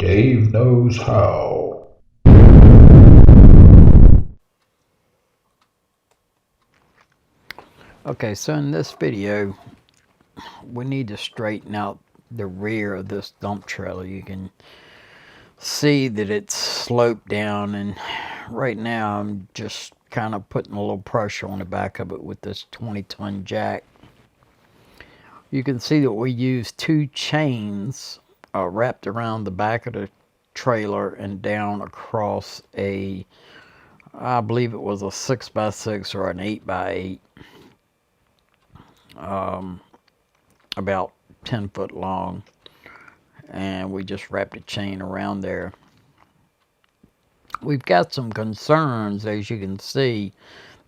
Dave knows how. Okay, so in this video, we need to straighten out the rear of this dump trailer. You can see that it's sloped down, and right now I'm just kind of putting a little pressure on the back of it with this 20-ton jack. You can see that we use two chains wrapped around the back of the trailer and down across I believe it was a 6x6 or an 8x8. About 10 foot long, and we just wrapped a chain around there. We've got some concerns. As you can see,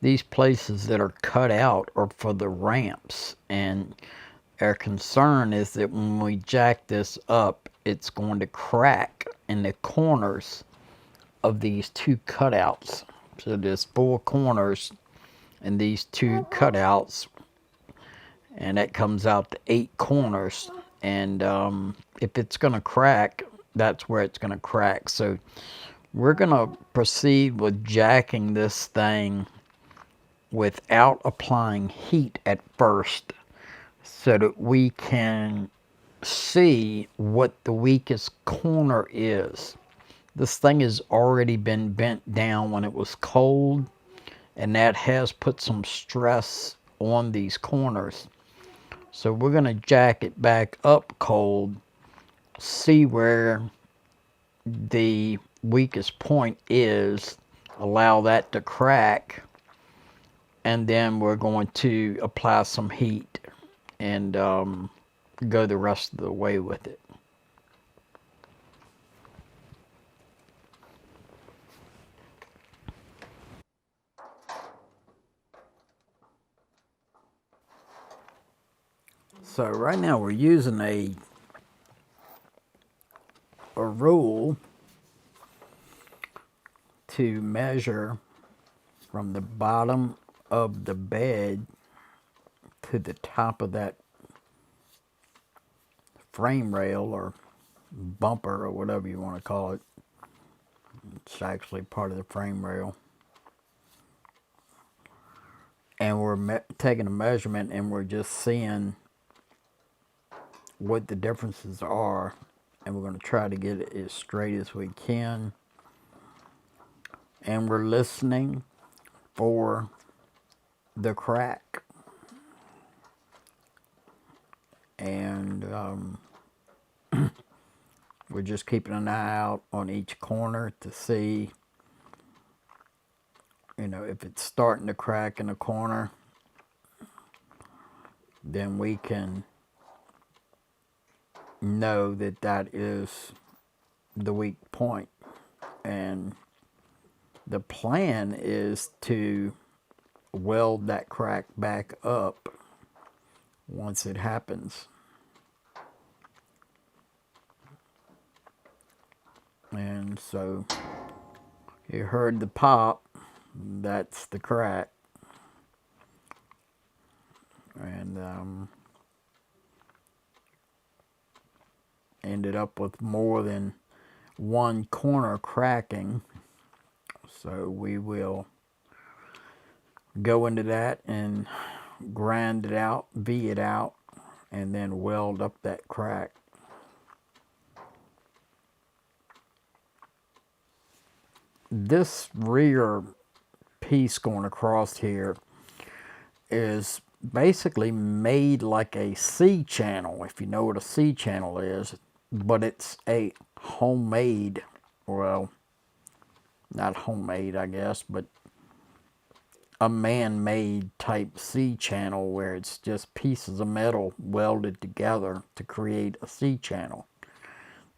these places that are cut out are for the ramps, and our concern is that when we jack this up, it's going to crack in the corners of these two cutouts. So there's four corners in these two cutouts, and that comes out to 8 corners. And if it's going to crack, that's where it's going to crack. So we're going to proceed with jacking this thing without applying heat at first, so that we can see what the weakest corner is. This thing has already been bent down when it was cold, and that has put some stress on these corners. So we're going to jack it back up cold, see where the weakest point is, allow that to crack, and then we're going to apply some heat and go the rest of the way with it. So right now we're using a rule to measure from the bottom of the bed to the top of that frame rail or bumper or whatever you want to call it. It's actually part of the frame rail. And we're taking a measurement, and we're just seeing what the differences are, and we're going to try to get it as straight as we can. And we're listening for the crack, and we're just keeping an eye out on each corner to see, if it's starting to crack in a corner, then we can know that that is the weak point. And the plan is to weld that crack back up once it happens. And so you heard the pop, that's the crack. And ended up with more than one corner cracking. So we will go into that and grind it out, V it out, and then weld up that crack. This rear piece going across here is basically made like a C channel, if you know what a C channel is, but it's a homemade, well, not homemade I guess, but a man-made type C channel where it's just pieces of metal welded together to create a C channel.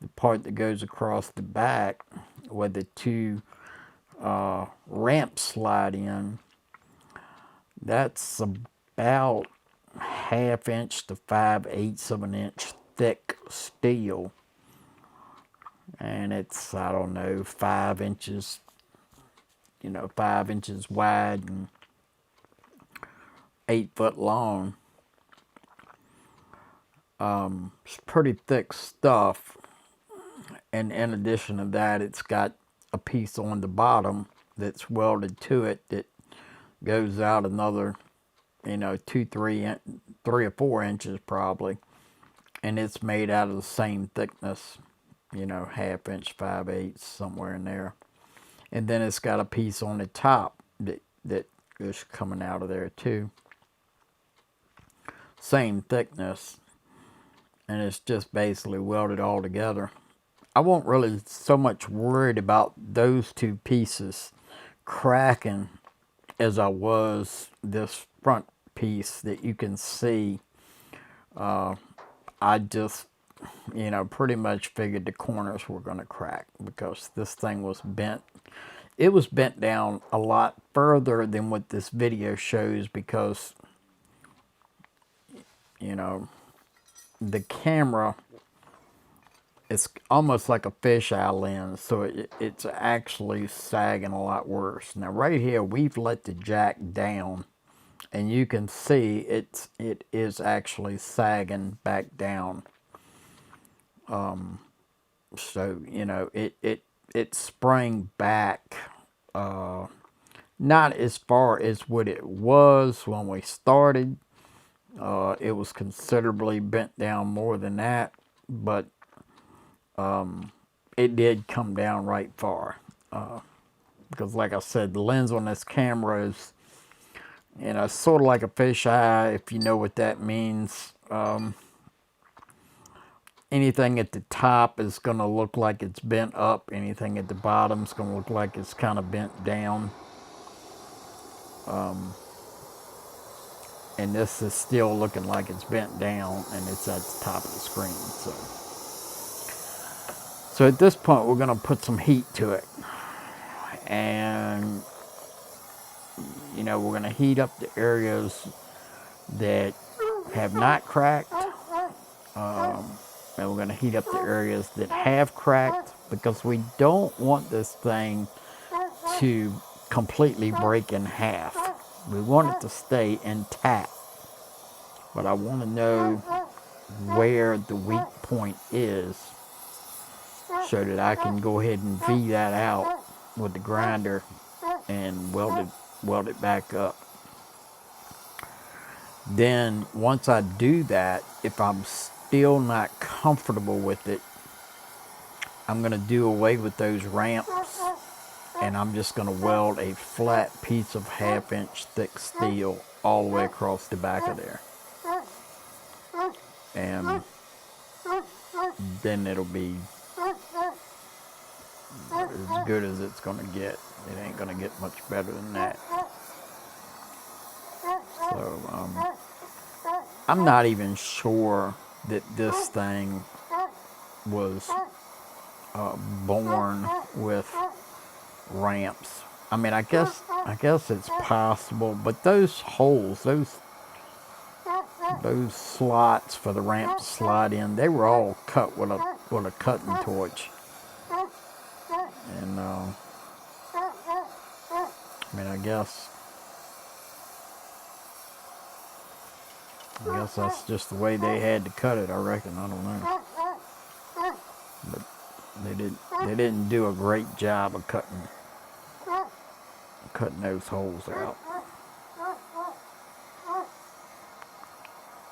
The part that goes across the back where the two ramps slide in, that's about 1/2 inch to 5/8 of an inch thick steel, and it's, I don't know, 5 inches, 5 inches wide and 8 foot long. It's pretty thick stuff, And in addition to that, it's got a piece on the bottom that's welded to it that goes out another, 3 or 4 inches probably. And it's made out of the same thickness, 1/2 inch, 5/8, somewhere in there. And then it's got a piece on the top that is coming out of there too. Same thickness. And it's just basically welded all together. I wasn't really so much worried about those two pieces cracking as I was this front piece that you can see. I just, pretty much figured the corners were going to crack because this thing was bent. It was bent down a lot further than what this video shows because, the camera, it's almost like a fisheye lens, so it's actually sagging a lot worse. Now right here, we've let the jack down, and you can see it is actually sagging back down. So it sprang back, not as far as what it was when we started. It was considerably bent down more than that, but it did come down right far. Because like I said, the lens on this camera is, sort of like a fisheye, if you know what that means. Anything at the top is going to look like it's bent up. Anything at the bottom is going to look like it's kind of bent down. And this is still looking like it's bent down, and it's at the top of the screen. So at this point, we're going to put some heat to it. And, we're going to heat up the areas that have not cracked. And we're going to heat up the areas that have cracked, because we don't want this thing to completely break in half. We want it to stay intact. But I want to know where the weak point is so that I can go ahead and V that out with the grinder and weld it back up. Then once I do that, if I'm still not comfortable with it, I'm going to do away with those ramps, and I'm just going to weld a flat piece of 1/2 inch thick steel all the way across the back of there. And then it'll be as good as it's going to get. It ain't going to get much better than that. So I'm not even sure that this thing was born with ramps. I mean, I guess it's possible, but those holes, those slots for the ramp to slide in, they were all cut with a cutting torch. And I mean, I guess that's just the way they had to cut it, I reckon. I don't know. But they didn't do a great job of cutting those holes out.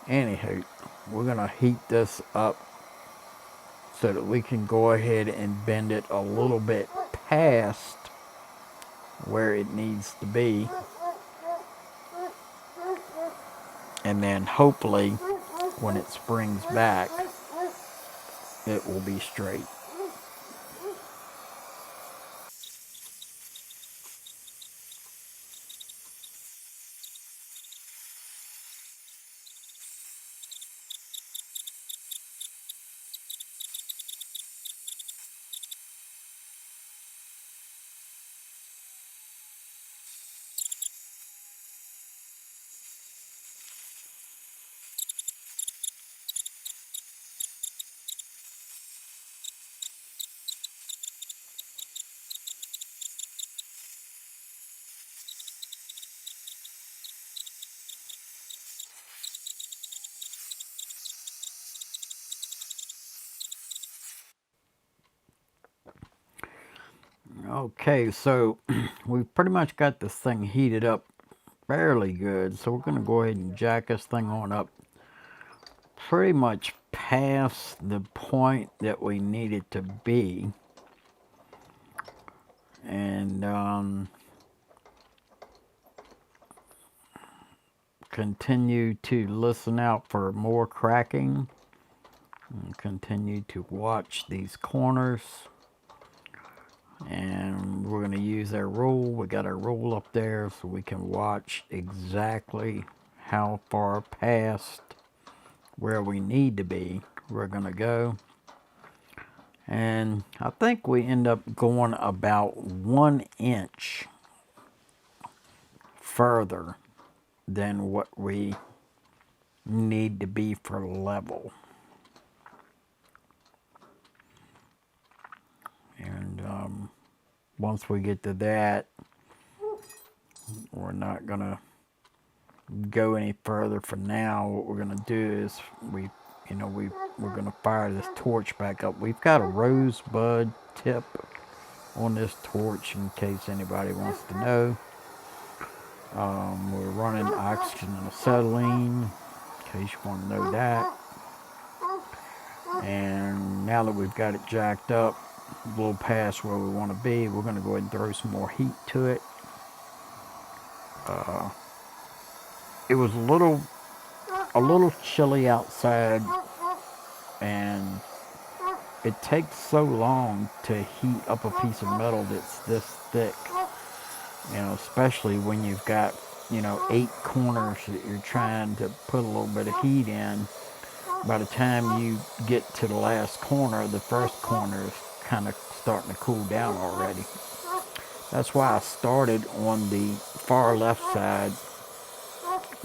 Anywho, we're going to heat this up so that we can go ahead and bend it a little bit past where it needs to be. And then hopefully when it springs back, it will be straight. Okay, so we've pretty much got this thing heated up fairly good. So we're going to go ahead and jack this thing on up pretty much past the point that we need it to be. And continue to listen out for more cracking. And continue to watch these corners. And we're going to use our rule. We got our rule up there so we can watch exactly how far past where we need to be we're going to go. And I think we end up going about 1 inch further than what we need to be for level. And once we get to that, we're not going to go any further for now. What we're going to do is we're going to fire this torch back up. We've got a rosebud tip on this torch in case anybody wants to know. We're running oxygen and acetylene in case you want to know that. And now that we've got it jacked up a little past where we want to be, we're going to go ahead and throw some more heat to it. It was a little chilly outside, and it takes so long to heat up a piece of metal that's this thick, especially when you've got 8 corners that you're trying to put a little bit of heat in. By the time you get to the last corner, the first corner is kind of starting to cool down already. That's why I started on the far left side,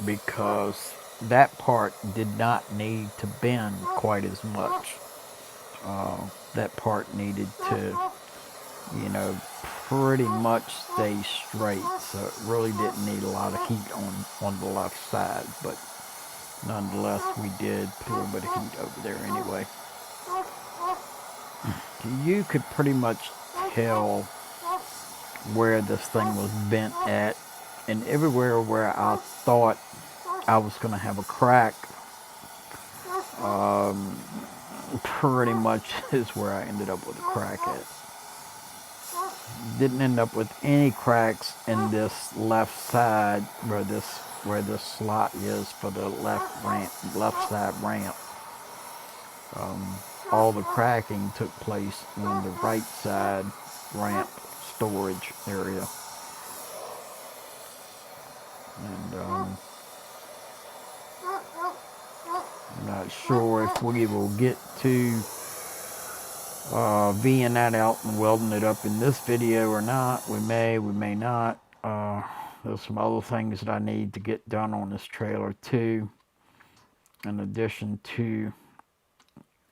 because that part did not need to bend quite as much. That part needed to, pretty much stay straight. So it really didn't need a lot of heat on the left side. But nonetheless, we did put a little bit of heat over there anyway. You could pretty much tell where this thing was bent at. And everywhere where I thought I was going to have a crack, pretty much is where I ended up with a crack at. Didn't end up with any cracks in this left side where this slot is for the left side ramp. All the cracking took place on the right side ramp storage area. And I'm not sure if we will get to V'ing that out and welding it up in this video or not. We may not. There's some other things that I need to get done on this trailer too, in addition to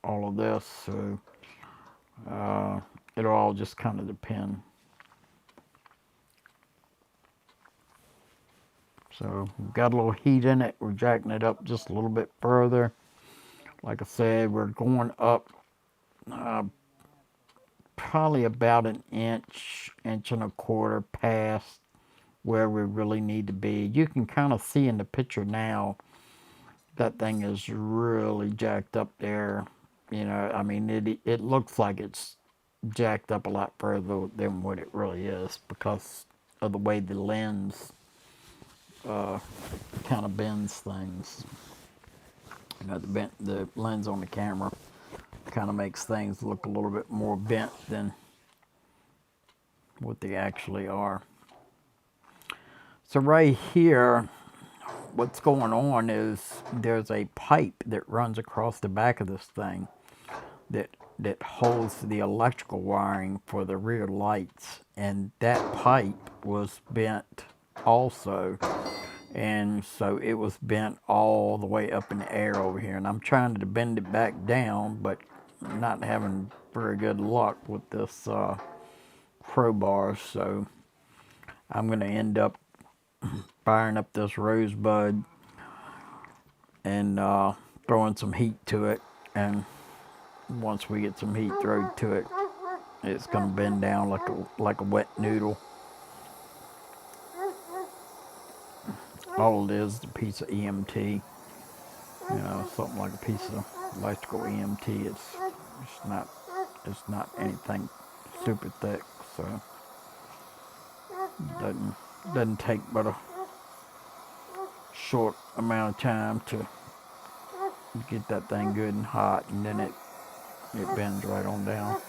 all of this. So it'll all just kind of depend. So we've got a little heat in it. We're jacking it up just a little bit further. Like I said, we're going up probably about an inch and a quarter past where we really need to be. You can kind of see in the picture now that thing is really jacked up there. I mean, it looks like it's jacked up a lot further than what it really is because of the way the lens kind of bends things. The lens on the camera kind of makes things look a little bit more bent than what they actually are. So right here, what's going on is there's a pipe that runs across the back of this thing that holds the electrical wiring for the rear lights, and that pipe was bent also. And so it was bent all the way up in the air over here, and I'm trying to bend it back down, but not having very good luck with this crowbar. So I'm going to end up firing up this rosebud and throwing some heat to it. And once we get some heat thrown to it, it's going to bend down like a wet noodle. All it is a piece of EMT, something like a piece of electrical EMT. It's not anything super thick, so doesn't take but a short amount of time to get that thing good and hot, and then it bends right on down.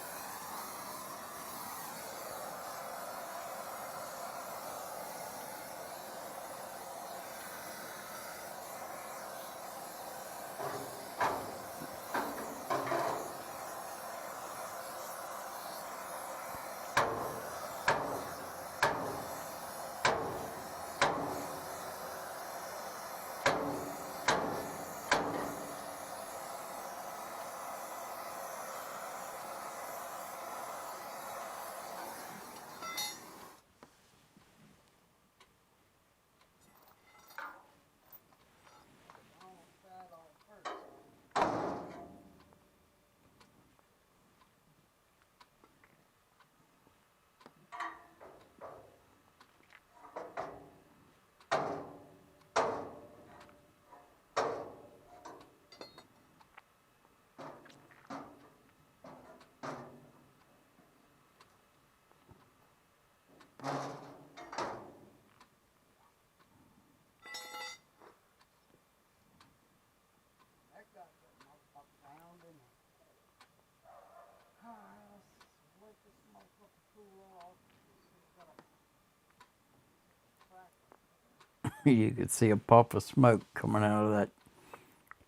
You could see a puff of smoke coming out of that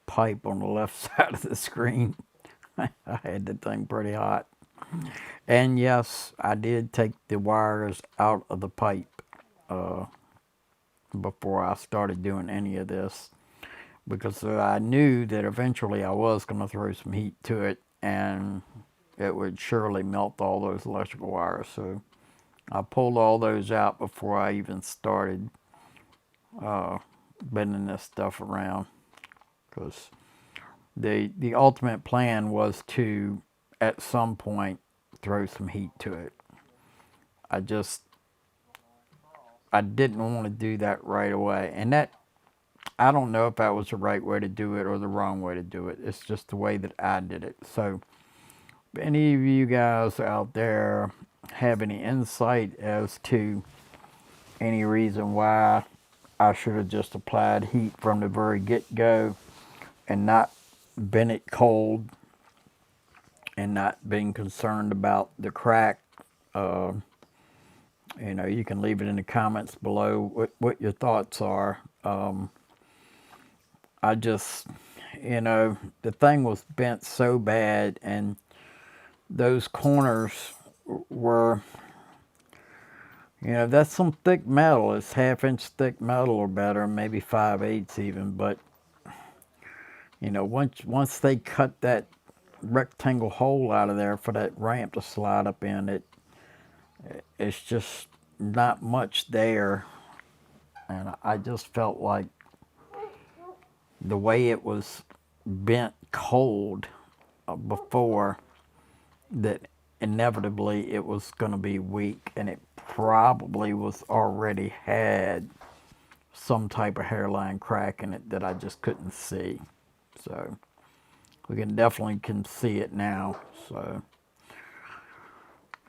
pipe on the left side of the screen. I had the thing pretty hot. And yes, I did take the wires out of the pipe before I started doing any of this, because I knew that eventually I was going to throw some heat to it and it would surely melt all those electrical wires. So I pulled all those out before I even started bending this stuff around, because the ultimate plan was to at some point throw some heat to it. I didn't want to do that right away, and that, I don't know if that was the right way to do it or the wrong way to do it. It's just the way that I did it. So if any of you guys out there have any insight as to any reason why I should have just applied heat from the very get-go and not been it cold and not being concerned about the crack, you can leave it in the comments below what your thoughts are. I just, the thing was bent so bad, and those corners were, that's some thick metal. It's half-inch thick metal or better, maybe 5/8 even. But, once they cut that rectangle hole out of there for that ramp to slide up in, it's just not much there. And I just felt like the way it was bent cold before, that inevitably it was going to be weak, and it probably was already had some type of hairline crack in it that I just couldn't see. So we definitely can see it now. So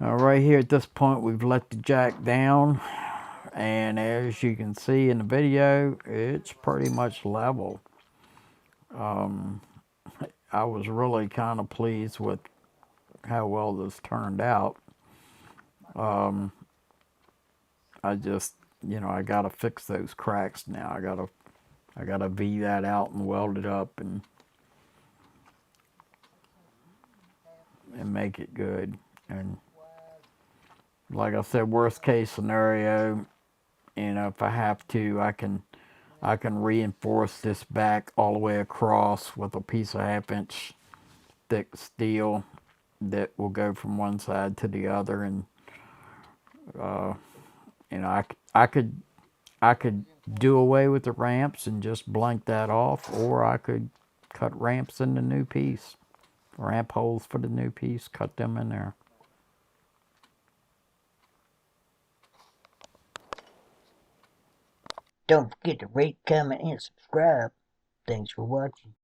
right here at this point, we've let the jack down, and as you can see in the video, it's pretty much level. I was really kind of pleased with how well this turned out. I just, I gotta fix those cracks now. I gotta V that out and weld it up and make it good. And like I said, worst case scenario, if I have to, I can reinforce this back all the way across with a piece of 1/2 inch thick steel that will go from one side to the other. And I could do away with the ramps and just blank that off, or I could cut ramps in the new piece, ramp holes for the new piece, cut them in there. Don't forget to rate, comment, and subscribe. Thanks for watching.